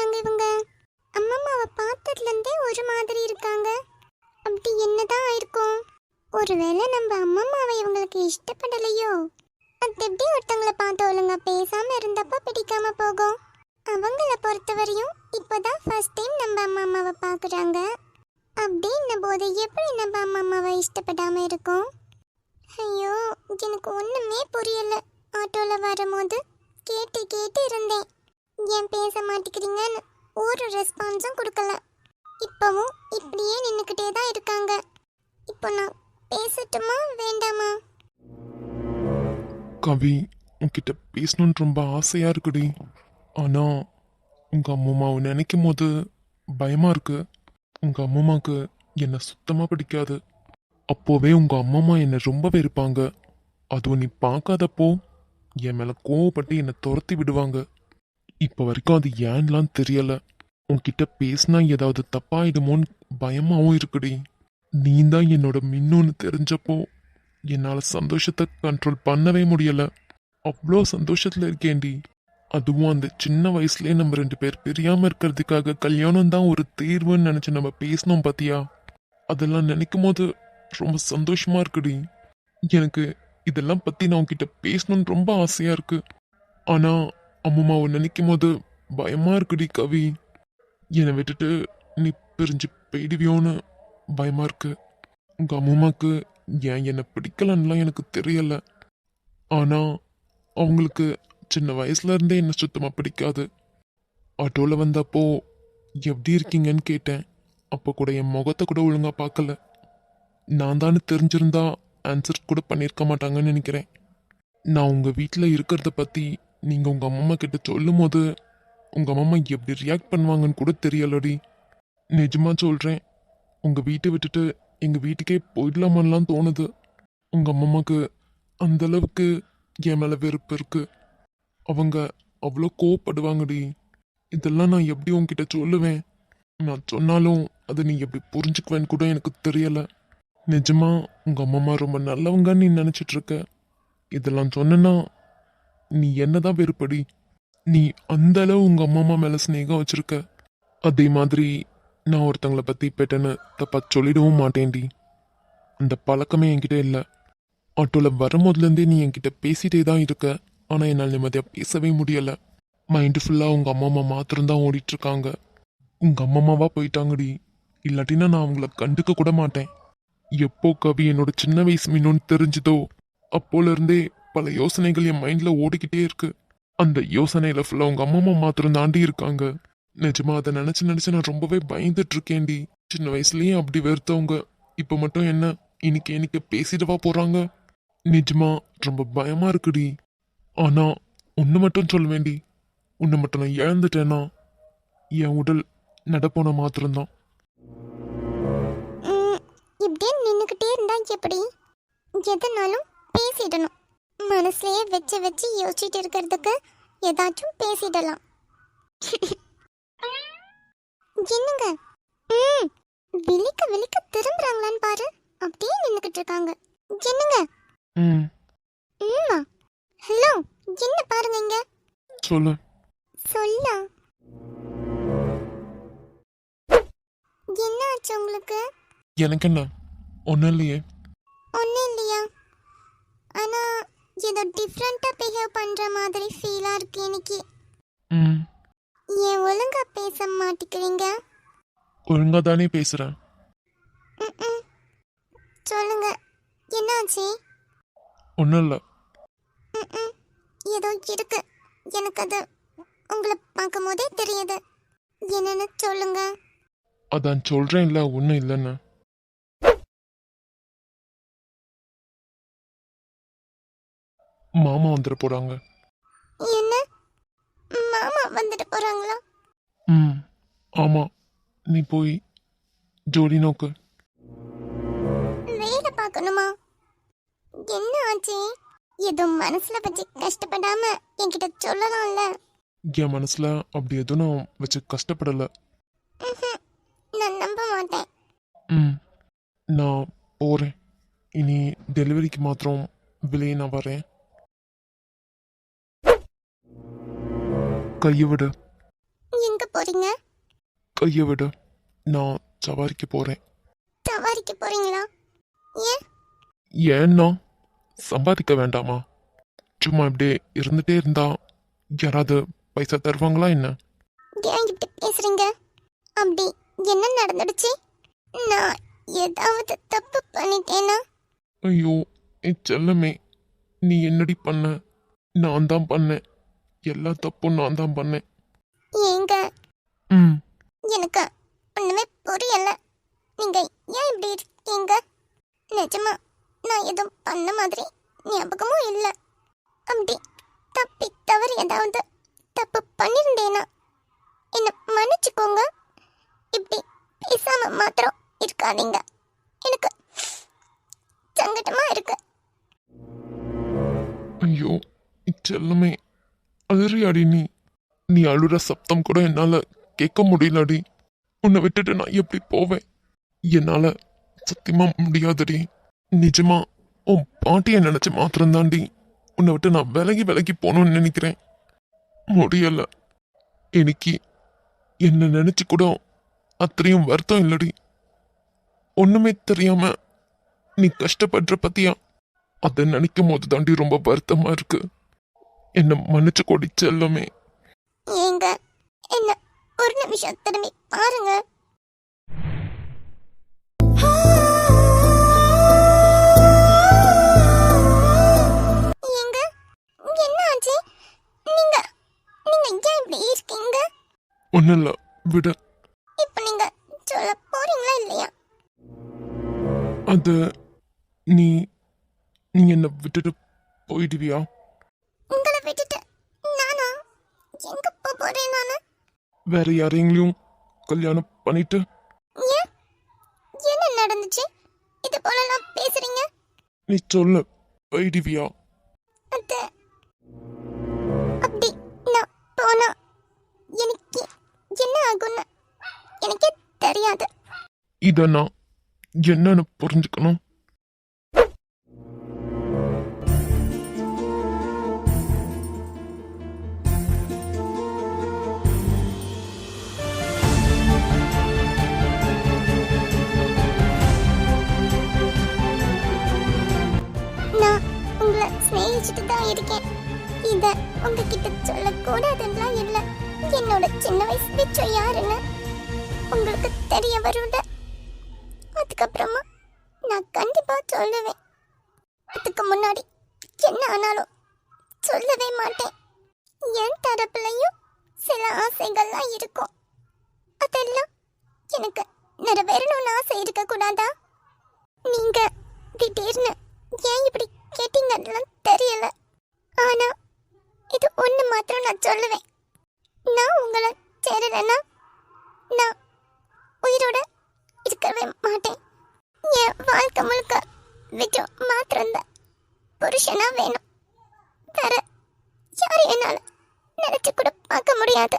ஆரம்பிச்சாங்க இவங்க? அம்மம்மாவை பார்த்ததுல இருந்தே ஒரு மாதிரி இருக்காங்க. அப்படி என்னதான் ஆயிருக்கும்? ஒருவேளை நம்ம அம்மம்மாவை இவங்களுக்கு இஷ்டப்படலையோ? அது எப்படி ஒருத்தவங்களை பார்த்து ஒழுங்கா பேசாம இருந்தப்ப பிடிக்காம போகும்? அவங்கள பொறுத்தவரையும் இப்போதான் ஃபர்ஸ்ட் டைம் நம்ம அம்மா அம்மாவை பார்க்குறாங்க. அப்படின்ன போது எப்படி நம்ம அம்மா அம்மாவை இஷ்டப்படாம இருக்கும்? ஐயோ, எனக்கு ஒண்ணுமே புரியல. ஆட்டோல வரும்போது கேட்டு கேட்டு இருந்தேன், ஏன் பேச மாட்டேங்கிறீங்கன்னு. ஒரு ரெஸ்பான்ஸும் கொடுக்கல. இப்பவும் இப்படியே நின்றுக்கிட்டே தான் இருக்காங்க. இப்போ நான் பேசட்டுமா வேண்டாமா? கவி, உன்கிட்ட பேசணும்னு ரொம்ப ஆசையா இருக்குடி. ஆனா உங்க அம்மாவை நினைக்கும் போது பயமா இருக்கு. உங்க அம்மாவுக்கு என்னை சுத்தமா பிடிக்காது. அப்போவே உங்க அம்மா என்னை ரொம்ப வெறுப்பாங்க. அதுவும் நீ பார்க்காதப்போ என் மேல கோவப்பட்டு என்னை துரத்தி விடுவாங்க. இப்போ வரைக்கும் அது ஏன்லாம் தெரியல. உன்கிட்ட பேசினா ஏதாவது தப்பாயிடுமோன்னு பயமாவும் இருக்குடி. நீ தான் என்னோட மின்னோன்னு தெரிஞ்சப்போ என்னால் சந்தோஷத்தை கண்ட்ரோல் பண்ணவே முடியல. அவ்வளோ சந்தோஷத்தில் இருக்கேன்டி. அதுவும் அந்த சின்ன வயசுலேயே நம்ம 2 பேர் பிரியாமல் இருக்கிறதுக்காக கல்யாணம் தான் ஒரு தீர்வுன்னு நினச்சி நம்ம பேசினோம் பார்த்தியா? அதெல்லாம் நினைக்கும் போது ரொம்ப சந்தோஷமா இருக்குடி. எனக்கு இதெல்லாம் பற்றி நான் உன்கிட்ட பேசணும்னு ரொம்ப ஆசையாக இருக்கு. ஆனால் அம்மாவை நினைக்கும் போது பயமாக இருக்குடி கவி. என்னை விட்டுட்டு நீ பிரிஞ்சு போயிடுவியோன்னு பயமாக இருக்கு. உங்கள் அம்மாவுக்கு ஏன் என்னை பிடிக்கலன்னுலாம் எனக்கு தெரியல. ஆனால் அவங்களுக்கு சின்ன வயசுல இருந்தே என்ன சுத்தமாக பிடிக்காது. ஆட்டோவில் வந்தப்போ எப்படி இருக்கீங்கன்னு கேட்டேன். அப்போ கூட என் முகத்தை கூட ஒழுங்காக பார்க்கல. நான் தானே தெரிஞ்சிருந்தா ஆன்சர் கூட பண்ணியிருக்க மாட்டாங்கன்னு நினைக்கிறேன். நான் உங்கள் வீட்டில் இருக்கிறத பற்றி நீங்கள் உங்கள் அம்மா கிட்ட சொல்லும் போது உங்கள் அம்மா எப்படி ரியாக்ட் பண்ணுவாங்கன்னு கூட தெரியலடி. நிஜமாக சொல்கிறேன், உங்கள் வீட்டை விட்டுட்டு எங்கள் வீட்டுக்கே போயிடலாமான்லாம் தோணுது. உங்கள் அம்மாவுக்கு அந்தளவுக்கு என் மேலே வெறுப்பு இருக்கு. அவங்க அவ்வளோ கோவப்படுவாங்கடி. இதெல்லாம் நான் எப்படி உங்ககிட்ட சொல்லுவேன்? நான் சொன்னாலும் அதை நீ எப்படி புரிஞ்சுக்குவேன்னு கூட எனக்கு தெரியலை. நிஜமா உங்கள் அம்மா ரொம்ப நல்லவங்கன்னு நீ நினச்சிட்டு இருக்க. இதெல்லாம் சொன்னா நீ என்னதான் வெறுப்படி. நீ அந்த அளவு உங்கள் அம்மா மேலே ஸ்நேகம் வச்சிருக்க. அதே மாதிரி நான் ஒருத்தங்களை பற்றி பெட்டேன்னு தப்பா சொல்லிடவும் மாட்டேன்டி. அந்த பழக்கமே என்கிட்ட இல்லை. ஆட்டோவில் வரும்போதுலேருந்தே நீ என்கிட்ட பேசிட்டே தான் இருக்க. ஆனால் என்னால் நிம்மதியாக பேசவே முடியலை. மைண்டு ஃபுல்லாக உங்கள் அம்மா மாத்திரம்தான் ஓடிட்டுருக்காங்க. உங்கள் அம்மாவா போயிட்டாங்கடி. இல்லாட்டினா நான் அவங்கள கண்டுக்க கூட மாட்டேன். எப்போ கவி என்னோட சின்ன வயசு மீனுன்னு தெரிஞ்சுதோ அப்போலேருந்தே பல யோசனைகள் என் மைண்டில் ஓடிக்கிட்டே இருக்கு. அந்த யோசனையில் ஃபுல்லாக உங்கள் அம்மா மாத்திரம் தாண்டி இருக்காங்க. நிஜமா அதை நினச்சி நினச்சி நான் ரொம்பவே பயந்துட்டு இருக்கேன்டி. சின்ன வயசுலேயே அப்படி வெறுத்தவங்க இப்போ மட்டும் என்ன இன்னைக்கு பேசிடவா போகிறாங்க? நிஜமா ரொம்ப பயமாக இருக்குடி. ஆனால் ஒன்று மட்டும் சொல்ல வேண்டி, உன்னை மட்டும் நான் இழந்துட்டேன்னா என் உடல் நடப்போன மாத்திரம்தான். இப்படியே நின்றுக்கிட்டே இருந்தா எப்படி? எதனாலும் பேசிடணும். மனசுலயே வச்சு வச்சு யோசிச்சுட்டு இருக்கிறதுக்கு ஏதாச்சும் பேசிடலாம். என்னங்க? விழிக்க விழிக்க திரும்புறாங்களான்னு பாரு. அப்படியே நின்றுக்கிட்டு இருக்காங்க. என்னங்க? ஹலோ, என்ன பாருங்க இங்க. சொல்லு. சொல்ல என்ன ஆச்சு உங்களுக்கு? எனக்கு என்ன, ஒன்றும் இல்லையே. ஒன்றும் இல்லையா? ஆனால் ஏதோ டிஃப்ரெண்ட்டாக பிஹேவ் பண்ணுற மாதிரி ஃபீலாக இருக்கு எனக்கு. ஏன் ஒழுங்கா பேச மாட்டேங்கிறீங்க? ஒழுங்காக தானே பேசுகிறேன். சொல்லுங்க, என்னாச்சு? ஒன்றும் இல்லை. ஏதோ இருக்கு, எனக்கு அது உங்களை பார்க்கும் போதே தெரியுது. என்னன்னு சொல்லுங்க. அதான் சொல்கிறேன் இல்லை, ஒன்றும் இல்லைன்னு. மாமா வந்துட போகிறாங்க. என்ன? மாமா வந்துட்டு போகிறாங்களா? ஆமாம். நீ போய் ஜோடி நோக்கு. வேலை பார்க்கணுமா? என்ன ஆச்சு? ஏதோ மனசுல வச்சு கஷ்டப்படாம என்கிட்ட சொல்லலாம்ல. என் மனசில் அப்படி எதுவும் நான் வச்சு கஷ்டப்படலை. நான் நம்ப மாட்டேன். நான் போகிறேன். இனி டெலிவரிக்கு மாத்திரம் வெளியே நான் வரேன். கையை விடு. எங்க போறீங்க? கையை விட நான் சவாரிக்கு போறேன். சவாரிக்கு போறீங்களா? ஏன்? ஏன்னா சம்பாதிக்க வேண்டாமா? சும்மா இப்படியே இருந்துட்டே இருந்தா யாராவது பைசா தருவாங்களா என்ன? ஏன் இப்படி பேசுறீங்க? அப்படி என்ன நடந்துடுச்சு? நான் ஏதாவது தப்பு பண்ணிட்டேனா? ஐயோ என் செல்லமே, நீ என்னடி பண்ண? நான் தான் பண்ணேன். எல்லா தப்பும் நான் தான் பண்ணேன். ஏங்க, ம் எனக்கு ஒண்ணுமே புரியல. நீங்க ஏன் இப்படி இருக்கீங்க? நிஜமா நான் எதுவும் பண்ண மாதிரி ஞாபகமும் இல்ல. அப்படி தப்பி தவறி ஏதாவது தப்பு பண்ணிருந்தேனா என்ன மன்னிச்சுக்கோங்க. இப்படி பேசாம மாத்திரம் இருக்காதீங்க. எனக்கு சங்கடமா இருக்கு. ஐயோ என் செல்லமே, அழுறியாடி நீ? நீ அழுற சப்தம் கூட என்னால கேட்க முடியலடி. உன்னை விட்டுட்டு நான் எப்படி போவேன்? என்னால சத்தியமா முடியாதுடி. நிஜமா உன் பாட்டியை நினைச்சு மாத்திரம்தாண்டி உன்னை விட்டு நான் விலகி விலகி போகணும்னு நினைக்கிறேன். முடியல. எனக்கு என்ன நினைச்சு கூட அத்தனையும் வருத்தம் இல்லடி. ஒண்ணுமே தெரியாம நீ கஷ்டப்படுற பத்தியா, அதை நினைக்கும் போது தாண்டி ரொம்ப வருத்தமா இருக்கு. என்ன மன்னிச்சு கொடி செல்லமே. ஏங்க, என்ன ஒரு நிமிஷம் திரும்பி பாருங்க. ஏங்க, என்ன ஆச்சு? நீங்க நீங்க ஏன் இப்படி இருக்கீங்க? ஒன்னும் இல்ல, விடு. இப்ப நீங்க சொல்ல போறீங்களா இல்லையா? அது நீ நீ என்ன விட்டுட்டு போயிடுவியா? உங்களை விட்டுட்டு நானா எங்க போறேன் நானு? வேற யாரையும் கல்யாணம் பண்ணிட்டு? ஏன்? என்ன நடந்துச்சு? இது போலலாம் பேசுறீங்க? நீ சொல்ல போயிடுவியா? அது அப்படி நான் போனா எனக்கு என்ன ஆகும்னு எனக்கே தெரியாது. இத நான் என்னன்னு புரிஞ்சுக்கணும்? நான் உங்களை ஸ்நேகிச்சுட்டு தான் இருக்கேன். இத உங்ககிட்ட சொல்லக்கூடாதுன்னா இல்ல. என்னோட சின்ன வயசு பிச்சம் யாருன்னு உங்களுக்கு தெரிய வரும்ல. அதுக்கப்புறமா நான் கண்டிப்பா சொல்லுவேன். அதுக்கு முன்னாடி என்ன ஆனாலும் சொல்லவே மாட்டேன். என் தரப்புலையும் சில ஆசைகள்லாம் இருக்கும். அதெல்லாம் எனக்கு நிறைவேறணும்னு ஆசை இருக்க கூடாதா? நீங்க திடீர்னு ஏன் இப்படி கேட்டீங்கன்னு தெரியல. ஆனா இது ஒண்ணு மாத்திரம் நான் சொல்லுவேன். நான் உங்களை சேரலன்னா நான் உயிரோட இருக்கவே மாட்டேன். என் வாழ்க்கை முழுக்க விஜய் மாத்திரம்தான் புருஷனா வேணும். வேற யாரும் என்னால நினைச்சு கூட பார்க்க முடியாது.